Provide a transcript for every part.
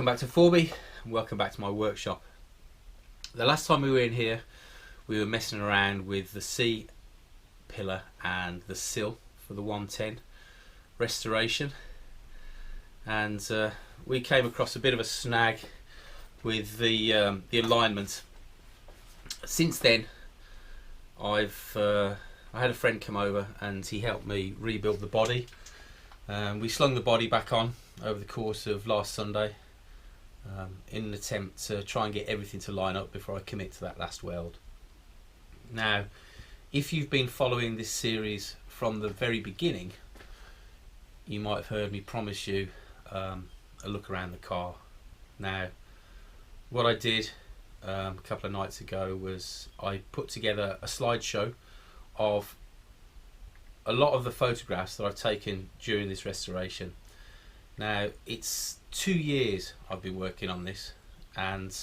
Welcome back to Fourby, and welcome back to my workshop. The last time we were in here, we were messing around with the C pillar and the sill for the 110 restoration, and we came across a bit of a snag with the alignment. Since then, I had a friend come over and he helped me rebuild the body. We slung the body back on over the course of last Sunday in an attempt to try and get everything to line up before I commit to that last weld. Now, if you've been following this series from the very beginning, you might have heard me promise you a look around the car. Now, what I did a couple of nights ago was I put together a slideshow of a lot of the photographs that I've taken during this restoration. Now, it's 2 years I've been working on this, and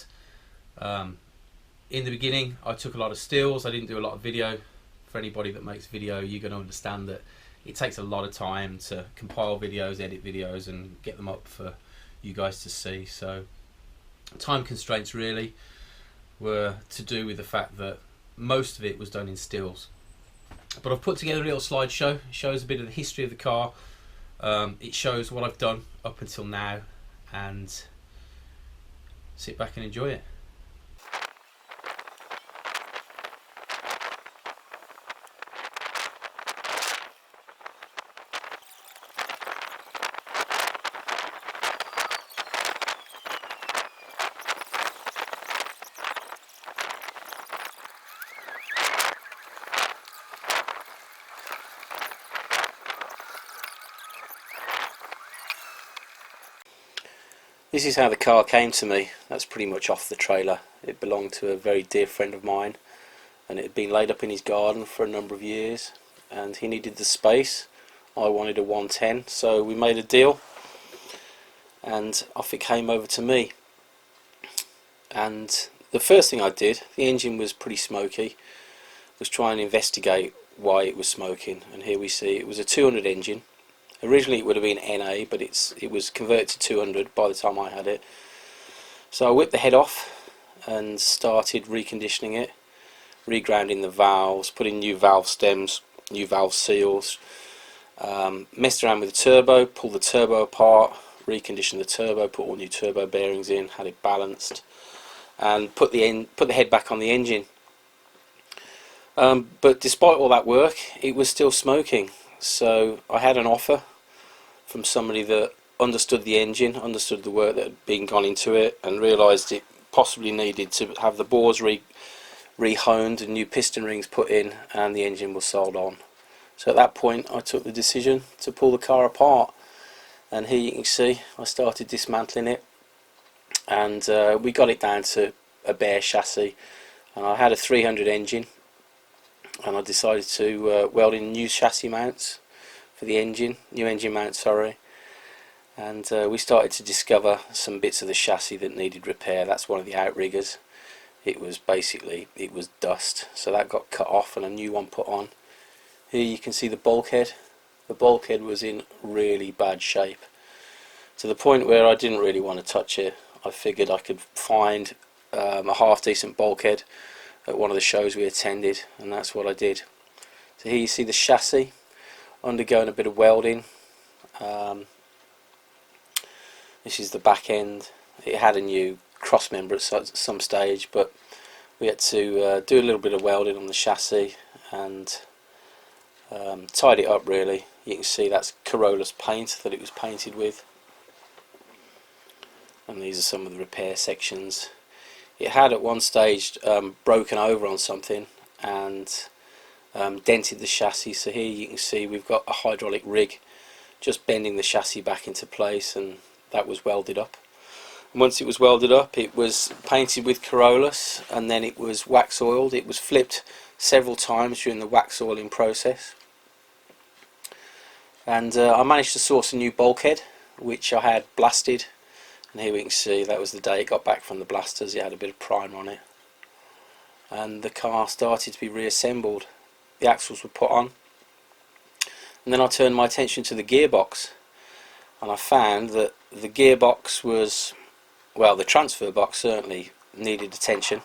in the beginning I took a lot of stills. I didn't do a lot of video. For anybody that makes video, you're going to understand that it takes a lot of time to compile videos, edit videos and get them up for you guys to see. So time constraints really were to do with the fact that most of it was done in stills. But I've put together a little slideshow. It shows a bit of the history of the car. It shows what I've done up until now, and sit back and enjoy it. This is how the car came to me. That's pretty much off the trailer. It belonged to a very dear friend of mine, and it had been laid up in his garden for a number of years, and he needed the space. I wanted a 110, so we made a deal, and off it came over to me. And the first thing I did, the engine was pretty smoky, was try and investigate why it was smoking. And here we see it was a 200 engine. Originally it would have been NA, but it was converted to 200 by the time I had it. So I whipped the head off and started reconditioning it, regrounding the valves, putting new valve stems, new valve seals, messed around with the turbo, pulled the turbo apart, reconditioned the turbo, put all new turbo bearings in, had it balanced, and put the head back on the engine. But despite all that work, it was still smoking. So I had an offer from somebody that understood the engine, understood the work that had been gone into it, and realised it possibly needed to have the bores re-honed and new piston rings put in, and the engine was sold on. So at that point I took the decision to pull the car apart, and here you can see I started dismantling it, and we got it down to a bare chassis. And I had a 300 engine, and I decided to weld in new chassis mounts for the engine, new engine mounts, sorry. And we started to discover some bits of the chassis that needed repair. That's one of the outriggers. It was dust, so that got cut off and a new one put on. Here you can see the bulkhead. The bulkhead was in really bad shape, to the point where I didn't really want to touch it. I figured I could find a half decent bulkhead at one of the shows we attended, and that's what I did. So here you see the chassis undergoing a bit of welding. This is the back end. It had a new cross member at some stage, but we had to do a little bit of welding on the chassis and tied it up really. You can see that's Corollas paint that it was painted with, and these are some of the repair sections. It had at one stage broken over on something and dented the chassis. So here you can see we've got a hydraulic rig just bending the chassis back into place, and that was welded up. And once it was welded up, it was painted with Corollas, and then it was wax oiled. It was flipped several times during the wax oiling process, and I managed to source a new bulkhead which I had blasted. And here we can see that was the day it got back from the blasters. It had a bit of primer on it, and the car started to be reassembled. The axles were put on, and then I turned my attention to the gearbox, and I found that the gearbox was well, the transfer box certainly needed attention.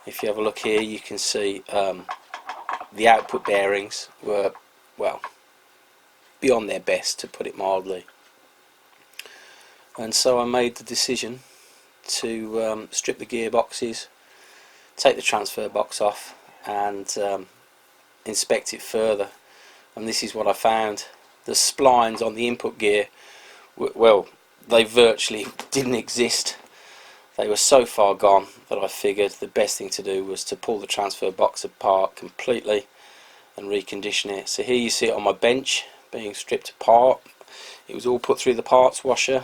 If you have a look here, you can see the output bearings were, well, beyond their best, to put it mildly. And so I made the decision to strip the gearboxes, take the transfer box off, and inspect it further. And this is what I found. The splines on the input gear, well, they virtually didn't exist. They were so far gone that I figured the best thing to do was to pull the transfer box apart completely and recondition it. So here you see it on my bench being stripped apart. It was all put through the parts washer,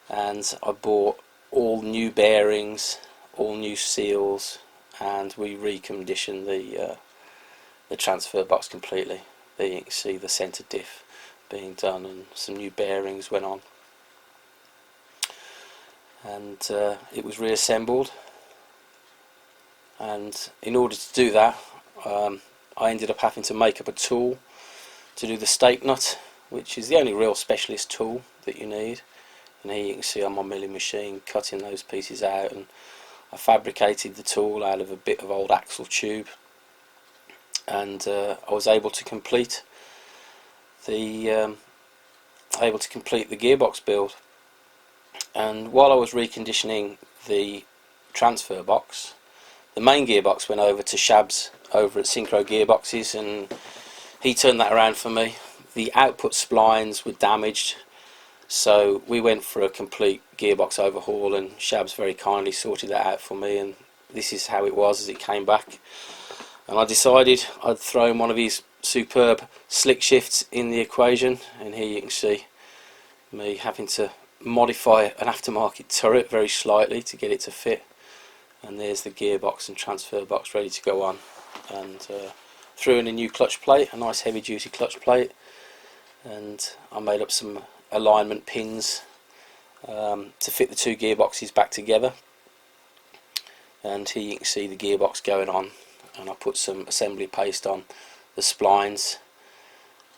and I bought all new bearings, all new seals, and we reconditioned the transfer box completely. There you can see the centre diff being done, and some new bearings went on, and it was reassembled. And in order to do that, I ended up having to make up a tool to do the stake nut, which is the only real specialist tool that you need. And here you can see on my milling machine cutting those pieces out, and I fabricated the tool out of a bit of old axle tube, and I was able to complete the gearbox build. And while I was reconditioning the transfer box, the main gearbox went over to Shabs over at Synchro Gearboxes, and he turned that around for me. The output splines were damaged, so we went for a complete gearbox overhaul, and Shabs very kindly sorted that out for me, and this is how it was as it came back. And I decided I'd throw in one of his superb slick shifts in the equation, and here you can see me having to modify an aftermarket turret very slightly to get it to fit. And there's the gearbox and transfer box ready to go on, and threw in a new clutch plate, a nice heavy duty clutch plate, and I made up some alignment pins to fit the two gearboxes back together. And here you can see the gearbox going on, and I put some assembly paste on the splines,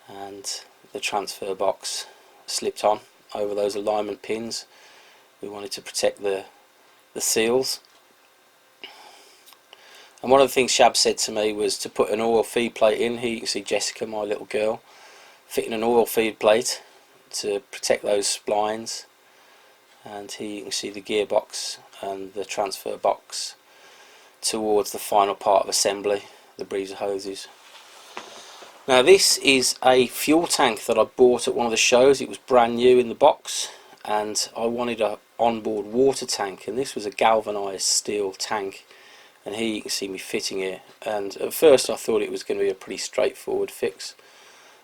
and the transfer box slipped on over those alignment pins. We wanted to protect the seals. And one of the things Shab said to me was to put an oil feed plate in. Here you can see Jessica, my little girl, fitting an oil feed plate to protect those splines. And here you can see the gearbox and the transfer box towards the final part of assembly, the breezer hoses. Now this is a fuel tank that I bought at one of the shows. It was brand new in the box, and I wanted an onboard water tank, and this was a galvanised steel tank. And here you can see me fitting it, and at first I thought it was going to be a pretty straightforward fix,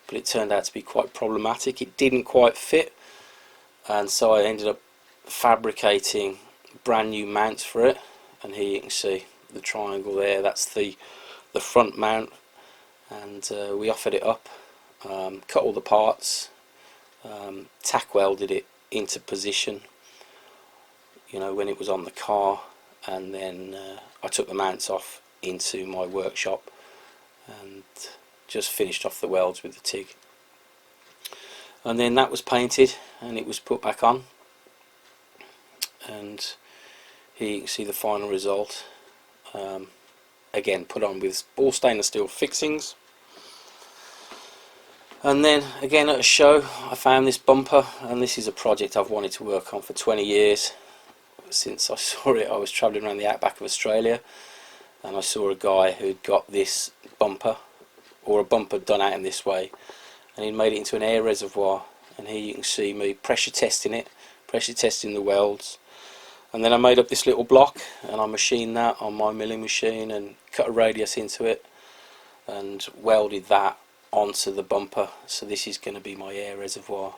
but it turned out to be quite problematic. It didn't quite fit, and so I ended up fabricating brand new mounts for it. And here you can see the triangle there, that's the front mount, and we offered it up, cut all the parts, tack welded it into position, you know, when it was on the car, and then I took the mounts off into my workshop and just finished off the welds with the TIG. And then that was painted and it was put back on, and here you can see the final result, again put on with all stainless steel fixings. And then again at a show I found this bumper, and this is a project I've wanted to work on for 20 years. Since I saw it, I was travelling around the outback of Australia, and I saw a guy who'd got this bumper, or a bumper done out in this way, and he'd made it into an air reservoir. And here you can see me pressure testing it, pressure testing the welds. And then I made up this little block, and I machined that on my milling machine and cut a radius into it and welded that onto the bumper. So this is going to be my air reservoir,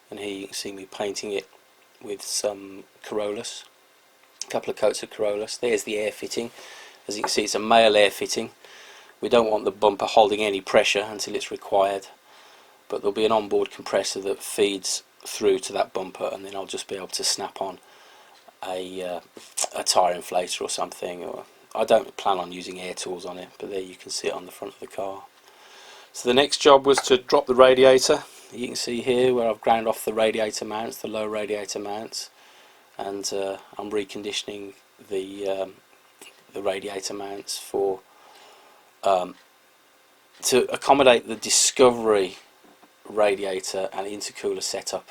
and here you can see me painting it with some Corollas, a couple of coats of Corollas. There's the air fitting. As you can see, it's a male air fitting. We don't want the bumper holding any pressure until it's required, but there'll be an onboard compressor that feeds through to that bumper, and then I'll just be able to snap on a tyre inflator or something. Or I don't plan on using air tools on it, but there you can see it on the front of the car. So the next job was to drop the radiator. You can see here where I've ground off the radiator mounts, the low radiator mounts, and I'm reconditioning the radiator mounts for to accommodate the Discovery radiator and intercooler setup,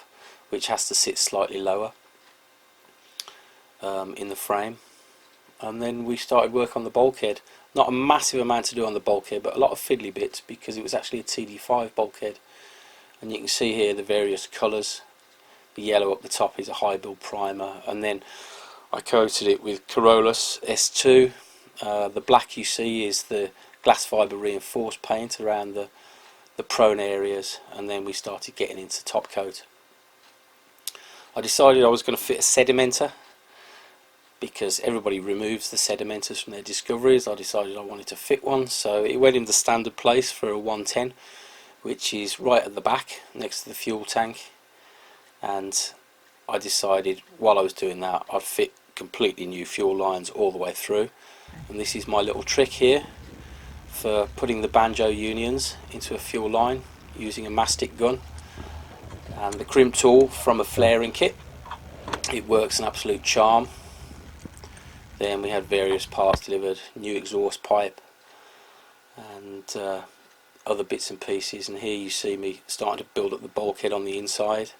which has to sit slightly lower in the frame. And then we started work on the bulkhead. Not a massive amount to do on the bulkhead, but a lot of fiddly bits, because it was actually a TD5 bulkhead. And you can see here the various colours. The yellow up the top is a high build primer, and then I coated it with Corollas S2. The black you see is the glass fibre reinforced paint around the prone areas, and then we started getting into top coat. I decided I was going to fit a sedimenter, because everybody removes the sedimenters from their Discoveries. I decided I wanted to fit one, so it went in the standard place for a 110, which is right at the back next to the fuel tank. And I decided while I was doing that, I'd fit completely new fuel lines all the way through. And this is my little trick here for putting the banjo unions into a fuel line using a mastic gun and the crimp tool from a flaring kit. It works an absolute charm. Then we had various parts delivered, new exhaust pipe and other bits and pieces, and here you see me starting to build up the bulkhead on the inside,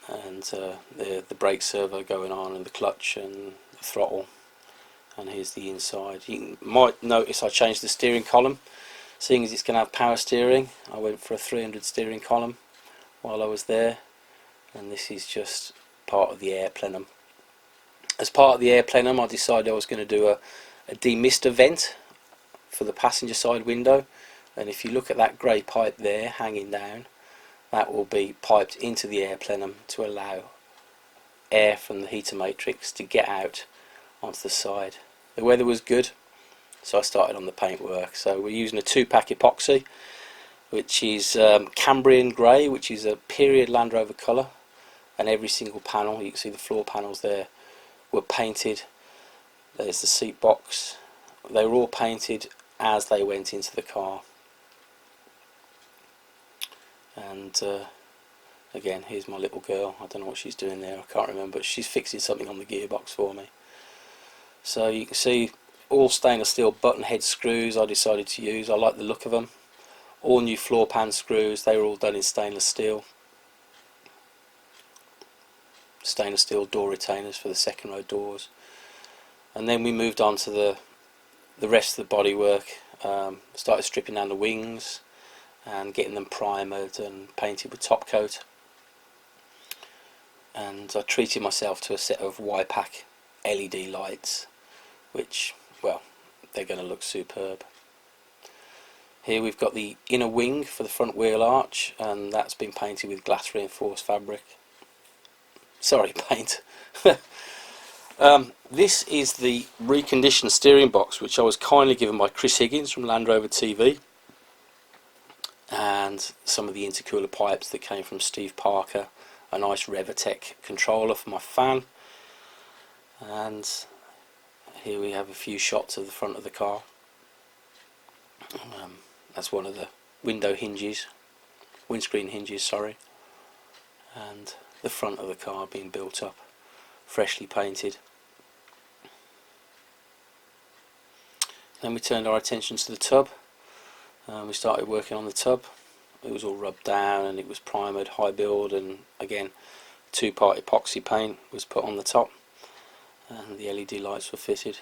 and the brake servo going on, and the clutch and the throttle. And here's the inside. You might notice I changed the steering column, seeing as it's going to have power steering. I went for a 300 steering column while I was there, and this is just part of the air plenum. As part of the air plenum, I decided I was going to do a demister vent for the passenger side window, and if you look at that grey pipe there hanging down, that will be piped into the air plenum to allow air from the heater matrix to get out onto the side. The weather was good, so I started on the paint work. So we're using a 2-pack epoxy, which is Cambrian grey, which is a period Land Rover colour, and every single panel, you can see the floor panels there, were painted. There's the seat box. They were all painted as they went into the car. And again, here's my little girl. I don't know what she's doing there, I can't remember, but she's fixing something on the gearbox for me. So you can see all stainless steel button head screws I decided to use. I like the look of them. All new floor pan screws, they were all done in stainless steel. Stainless steel door retainers for the second row doors. And then we moved on to the rest of the bodywork. Started stripping down the wings and getting them primered and painted with top coat. And I treated myself to a set of Y-Pack LED lights, which, well, they're going to look superb. Here we've got the inner wing for the front wheel arch, and that's been painted with glass reinforced fabric. Sorry, paint. This is the reconditioned steering box, which I was kindly given by Chris Higgins from Land Rover TV, and some of the intercooler pipes that came from Steve Parker, a nice Revertech controller for my fan, and here we have a few shots of the front of the car. That's one of the windscreen hinges, sorry, and the front of the car being built up, freshly painted. Then we turned our attention to the tub. We started working on the tub. It was all rubbed down and it was primered, high build, and again 2-part epoxy paint was put on the top, and the LED lights were fitted.